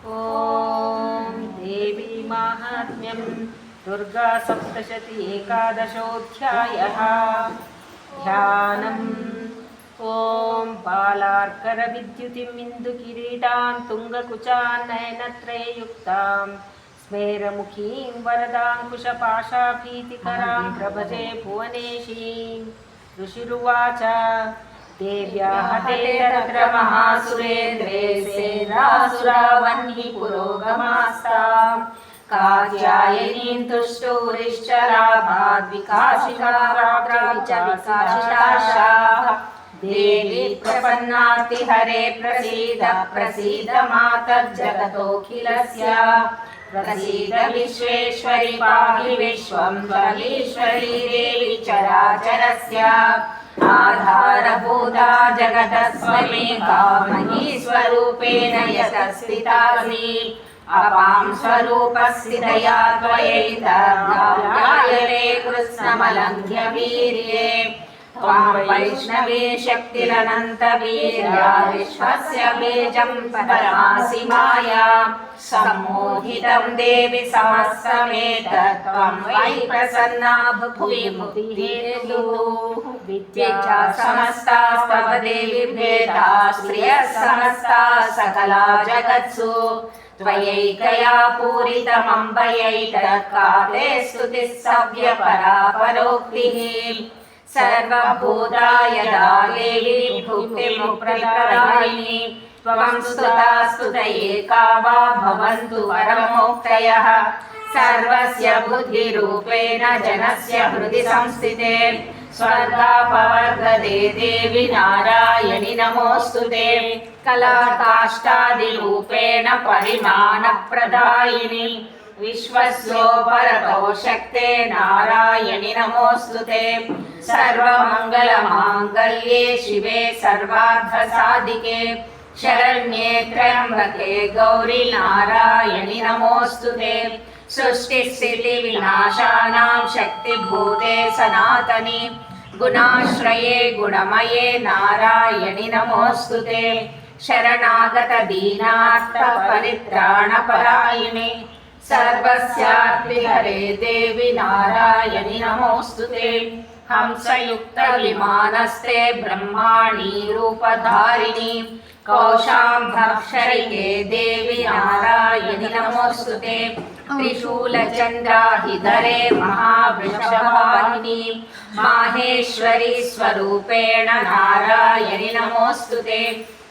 ॐ देवी माहात्म्यं दुर्गा सप्तशती एकादशोऽध्यायः। ध्यानम्। ॐ बालार्करविद्युतिम् इन्दुकिरीटां तुङ्गकुचान् नयनत्रययुक्तां स्मेरमुखीं वरदाङ्कुशपाशाभीतिकरां प्रभजे भुवनेशीं। ऋषिरुवाच देव्याः ते तत्र महासुरेन्द्रे सेनासुरावह्नि पुरोगमास्ताम् कात्यायनीं तुष्टुरिश्चराभाद्विकाशिकाः देवी प्रपन्नार्तिहरे प्रसीद प्रसीद मातर्जगतोऽखिलस्य प्रसीद विश्वेश्वरि पाहि विश्वं त्वमीश्वरी देवी चराचरस्य आधारभूता जगतस्त्वमेका महीस्वरूपेण यतस्थितासि अपां स्वरूपस्थितया त्वयैतद्गायते कृत्स्नमलङ्घ्य वीर्ये त्वं वैष्णवी शक्तिरनन्तवीर्या विश्वस्य बीजं परमासि माया सम्मोहितं देवि समस्तमेतत् त्वं वै प्रसन्ना भुवि मुक्तिहेतुः विद्या समस्तास्तव देवि भेदा स्त्रियः समस्ताः सकला जगत्सु त्वयैकया पूरितमम्बयैतत् का ते स्तुतिः सव्यपरा परोक्तिः सर्वभूता यदा देवी भुक्तिमुप्रदायिनी त्वं स्तुता स्तुतये वा भवन्तु परमोक्तयः सर्वस्य बुद्धिरूपेण जनस्य हृदि संस्थिते स्वर्गापवर्गदे देवि नारायणि नमोऽस्तुते कलाकाष्ठादिरूपेण परिमाणप्रदायिनि विश्वस्योपरतो शक्ते नारायणि नमोऽस्तुते सर्वमङ्गलमाङ्गल्ये शिवे सर्वार्थसाधिके शरण्ये त्र्यम्बके गौरी नारायणि नमोऽस्तुते सृष्टिस्थितिविनाशानां शक्तिभूते सनातनि गुणाश्रये गुणमये नारायणि नमोऽस्तुते शरणागत दीनार्थ परित्राणपरायिणे सर्वस्यार्तिहरे देवि नारायणि नमोऽस्तुते हंसयुक्त विमानस्ते ब्रह्माणि रूपधारिणि कौशाम्भक्षरिके देवि नारायणि नमोऽस्तुते त्रिशूलचन्द्राहिधरे महावृषभारिणि माहेश्वरी स्वरूपेण नारायणि नमोऽस्तुते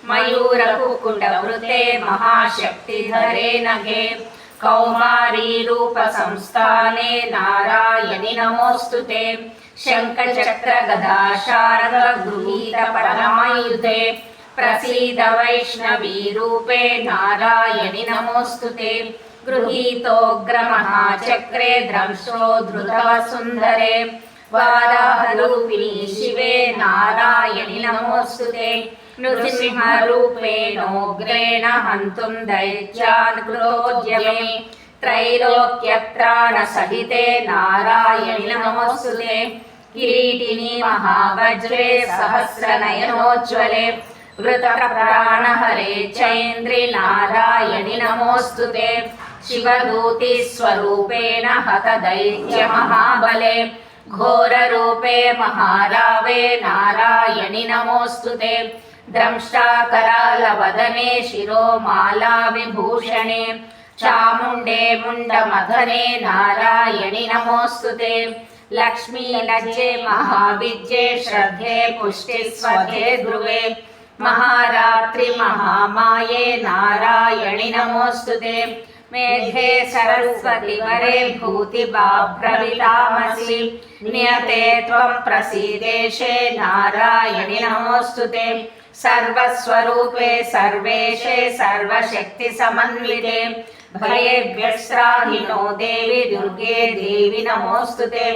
मयूरकुकुटवृते महाशक्तिधरे नगे कौमारी रूपसंस्थाने नारायणि नमोऽस्तुते शङ्खचक्रगदा शारदगृहीत परमयुधे प्रसीद वैष्णवी रूपे नारायणि नमोऽस्तुते गृहीतोग्रमहाचक्रे द्रंशो धृतवसुन्धरे वाराहरूपिणी शिवे नारायणि नमोऽस्तुते नृसिंहरूपेणोग्रेण हन्तुं दैत्यान् कृतोद्यमे त्रैलोक्यत्राणसहिते नारायणि नमोऽस्तुते किरीटिनि महावज्रे सहस्रनयनोज्ज्वले वृतप्राणहरे चैन्द्रि नारायणि नमोऽस्तुते शिवदूतिस्वरूपेण हतदैत्यमहाबले घोररूपे महारावे नारायणि नमोऽस्तुते द्रंष्टाकरालवदने शिरोमाला विभूषणे चामुण्डे मुण्डमथने नारायणि नमोऽस्तुते लक्ष्मीलज्जे महाविद्ये श्रद्धे पुष्टिस्वधे ध्रुवे महारात्रि महामाये नारायणि नमोऽस्तुते मेघे सरस्वति वरे भूतिभाभ्रवितामसि नियते त्वं प्रसीदेशे नारायणि नमोऽस्तुते सर्वस्वरूपे सर्वेशे सर्वशक्तिसमन्विते भयेभ्यस्त्राहि नो देवि दुर्गे देवि नमोऽस्तुते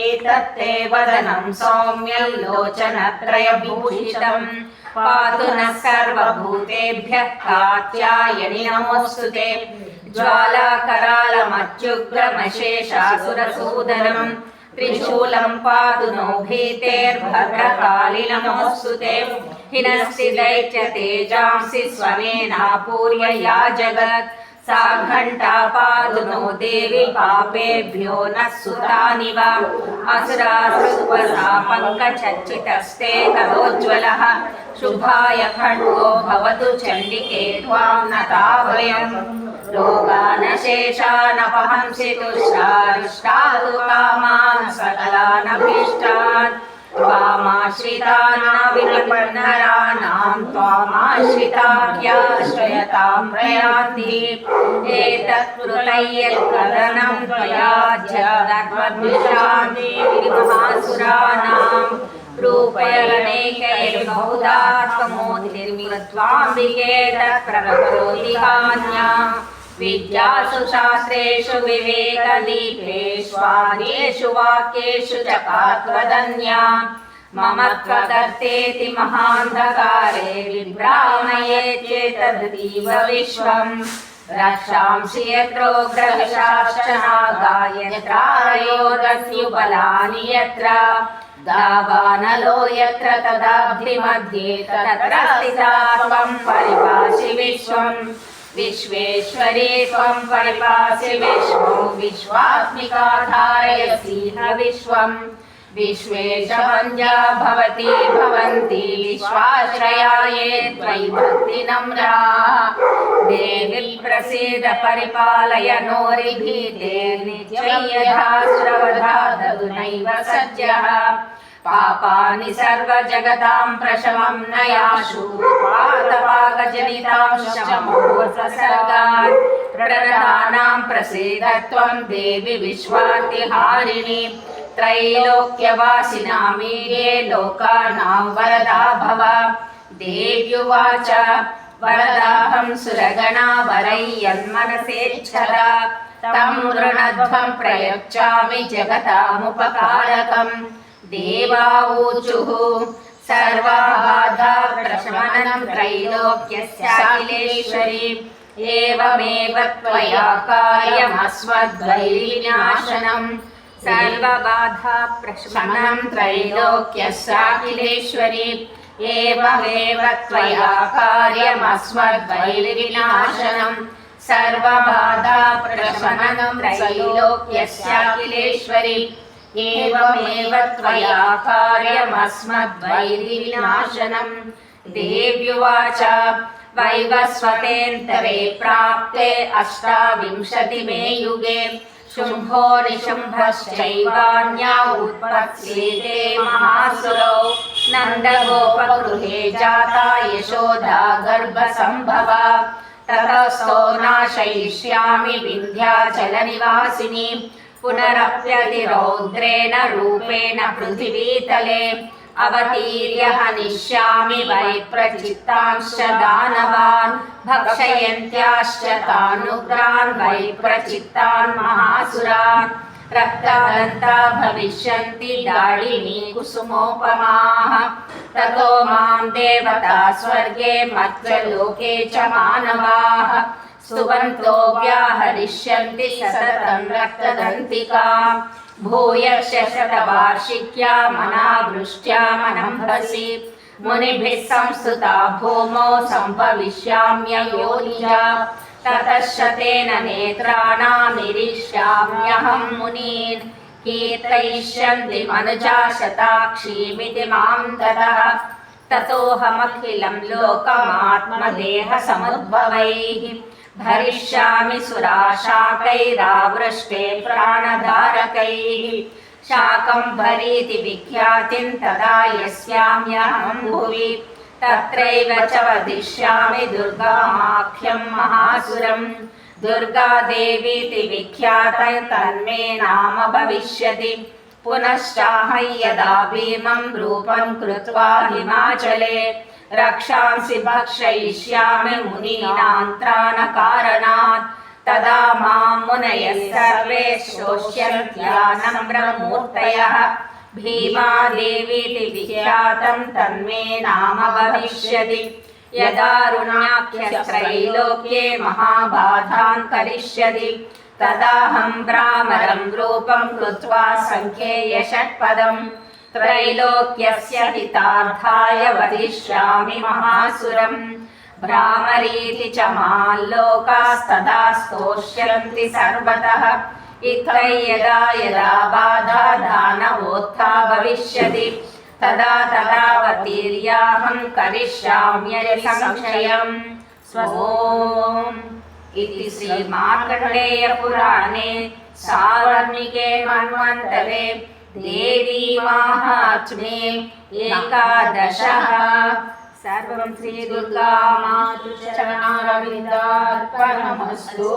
एतत्ते वदनं सौम्यं लोचनत्रयभूषितं पातु नः सर्वभूतेभ्यः कात्यायनि नमोऽस्तुते ज्वालाकरालमत्युग्रमशेषासुरसूदनं त्रिशूलं पातु नो भीतेर्भद्रकाली नमोऽस्तु ते हिनस्ति दैत्यतेजांसि स्वनेनापूर्य या जगत् सा घण्टा पातु नो देवी पापेभ्यो नः सुतानि वा असुरासुपसा पङ्कजच्चितस्ते करोज्ज्वलः शुभाय खड्गो भवतु चण्डिके त्वां नता वयम् रोगानशेषानपहंसि तुष्टारिष्टादु कामान् सकलानभीष्टान् त्वामाश्रितानां त्वामाश्रिताख्याश्रयतां प्रयान्ति एतत्कृतय्यत्करणं त्वया जगद्वद्विषान्ति महासुराणां रूपैरनेकैर्बहुधा त्वमोदिर्मित्वाम्बिके तत्प्रकरोति कान्या विद्यासु शास्त्रेषु विवेकदीपेष्वादेषु वाक्येषु च कात्वदन्या मम त्वदर्थेति महान्धकारे विभ्रामये चेतदतीव विश्वम् रक्षांसि यत्रोग्रविशाश्च नागा यत्रारयोदस्युबलानि यत्र दावानलो यत्र तदाब्धिमध्ये तत्र स्थिता त्वं परिपासि विश्वम् विश्वेश्वरी त्वं परिपासि विश्वं विश्वात्मिका धारयसीह विश्वं विश्वेशवन्द्या भवती भवन्ति विश्वाश्रया ये त्वयि भक्तिनम्राः देवी प्रसीद परिपालय नोरिभीते नित्यं यथासुरवधा ददुनैव सज्जः पापानि सर्वजगतां प्रशमं न याशु पातपाकजनितांशमोत्सर्गात् प्रणतानां प्रसीद त्वं देवि विश्वातिहारिणि त्रैलोक्यवासिनामीये लोकानां वरदा भव देव्युवाच वरदाहं सुरगणा वरय्यन्मनसेच्छदा तं ऋणध्वं प्रयच्छामि जगतामुपकारकम् देवाऊचुः सर्वबाधा प्रशमनं त्रैलोक्यस्याखिलेश्वरी एवमेव त्वया कार्यमस्मद्वैरिविनाशनं सर्वबाधा प्रशमनं त्रैलोक्यस्याखिलेश्वरी एवमेव त्वया कार्यमस्मद्वैरिविनाशनं सर्वबाधा प्रशमनं त्रैलोक्यस्याखिलेश्वरी एवमेव त्वया कार्यमस्मद्वैरिविनाशनं देव्युवाच वैवस्वतेऽन्तरे प्राप्ते अष्टाविंशतिमे युगे शुम्भो निशुम्भश्चैवान्या उत्पत्स्येते महासुरौ नन्दगोपगृहे जाता यशोदा गर्भसम्भवा ततस्तो नाशयिष्यामि विन्ध्याचलनिवासिनी पुनरप्यतिरौद्रेण रूपेण पृथिवीतले अवतीर्य हनिष्यामि वैप्रचित्तांश्च दानवान् भक्षयन्त्याश्च तानुग्रान् वैप्रचित्तान् महासुरान् रक्तदन्ता भविष्यन्ति दाडिनी कुसुमोपमाः ततो मां देवता स्वर्गे मर्त्यलोके च मानवाः स्तुवन्तो व्याहरिष्यन्ति सततं रक्तदन्तिका भूयश्च शतवार्षिक्यामनावृष्ट्यामनम्भसि मुनिभिः संस्तुता भूमौ सम्भविष्याम्ययोनिजा ततः शतेन नेत्राणां निरीक्ष्याम्यहं मुनीन् कीर्तयिष्यन्ति मनुजा शताक्षीमिति मां ततः ततोऽहमखिलं लोकमात्मदेहसमुद्भवैः भरिष्यामि सुराशाकैरावृष्टे प्राणधारकैः शाकम्भरीति विख्यातिं तदा यस्याम्यहं भुवि तत्रैव च वदिष्यामि दुर्गामाख्यं महासुरं दुर्गादेवीति विख्यातं तन्मे नाम भविष्यति पुनश्चाहं यदा भीमं रूपं कृत्वा हिमाचले रक्षांसि भक्षयिष्यामि मुनीनां त्राणकारणात् तदा मां मुनयः सर्वे स्तोष्यन्त्यानम्रमूर्तयः भीमादेवीति विख्यातं तन्मे नाम भविष्यति यदारुण्याख्यस्त्रैलोक्ये महाबाधान् करिष्यति तदाहं भ्रामरं रूपं कृत्वा सङ्ख्येय षट्पदं त्रैलोक्यस्य हितार्थाय वदिष्यामि महासुरम् भ्रामरीति च माल्लोकास्तदा स्तोष्यन्ति सर्वतः इत्थै यदा यदा बाधा दानवोत्था भविष्यति तदा तदावतीर्याहं करिष्याम्यसंशयम् ॐ इति श्रीमार्कण्डेयपुराणे सावर्णिके मन्वन्तरे देवी माहात्म्ये एकादशः। सर्वं श्रीदुर्गा मातु चरणारविन्दार्पणमस्तु।